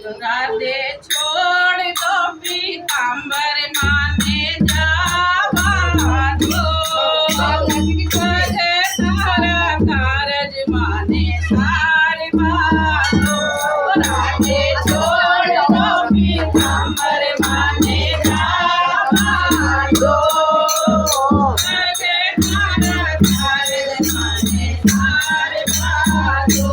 राधे छोड़ दो पीताम्बर माने जावा दो राधे तारा कारज माने तार बादो राधे छोड़ दो पीताम्बर माने जावा दो राधे तारा कारज माने तार बादो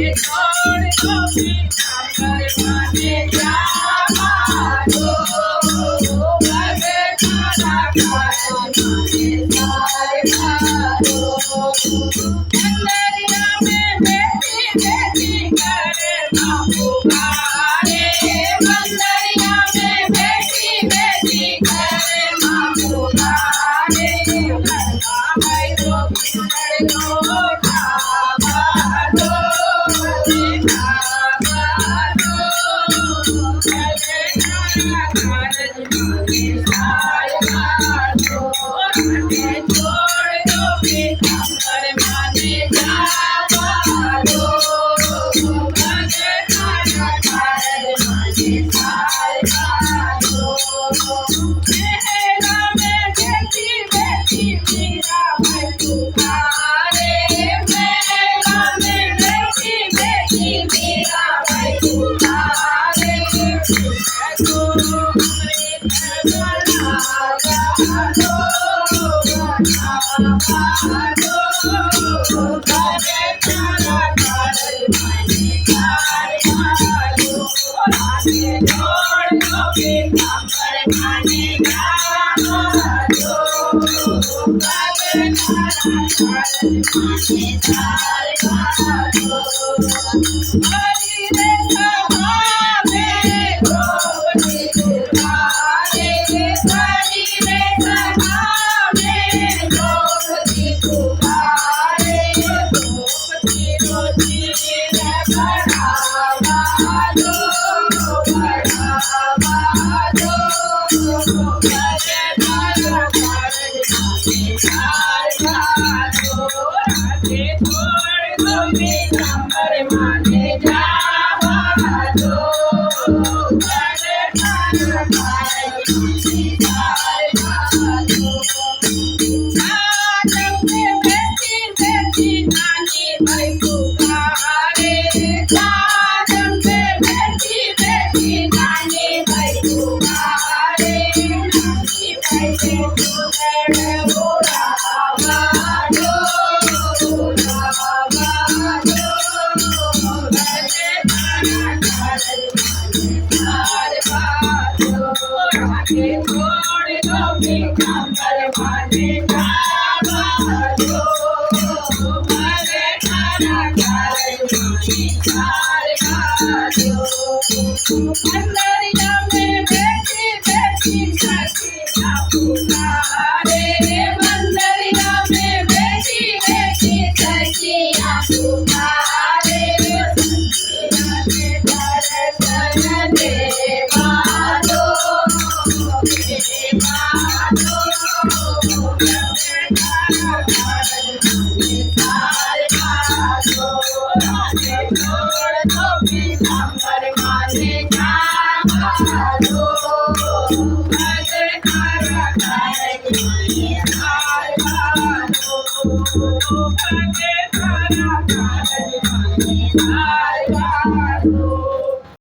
छोड़ दो पीताम्बर माने जावा दो राधे तारा कारज माने तार बादो अंदरिया में बैठी बैठी करे माँ पुकारे अंदरिया में बैठी बैठी करे माँ पुकारे लड़का भाई तो किधर दो खावा दो खावा दो राधे तारा कारज माने तार बादो राधे छोड़ दो पीताम्बर माने जावा दो राधे तारा कारज माने तार बादो मेहरा में बैठी बैठी मीरा भाई पुकारे मेहरा में बैठी बैठी मीरा भाई पुकारे तो अमृत बनावा दो बनावा दो राधे तारा कारज माने तार बादो राधे छोड़ दो पीताम्बर माने जावा दो राधे तारा कारज माने तार बादो हरि रे सभा में द्रौपदी पुकारे हरि रे सभा में द्रौपदी पुकारे द्रौपदी रोटी बढ़ावा दो बढ़ावा दो राधे तारा कारज माने तार बादो राधे छोड़ दो पीताम्बर माने जावा दो राधे तारा कारज माने तार बादो साजन में बैठी बैठी नानी भाई पुकारे साजन में बैठी बैठी नानी भाई पुकारे नानी भाई से तुझे बुलावा दो बुलावा दो राधे तारा कारज माने तार बादो राधे छोड़ दो पीताम्बर माने जावा दो राधे तारा कारज माने तार बादो अंदरिया में बैठी बैठी सखिया पुकारे अंदरिया में बैठी बैठी सखिया पुकारे सखिया के दर्शन देवा दो देवा दो राधे तारा कारज माने तार बादो राधे छोड़ दो पीताम्बर माने जावा दो राधे तारा कारज माने तार बादो राधे तारा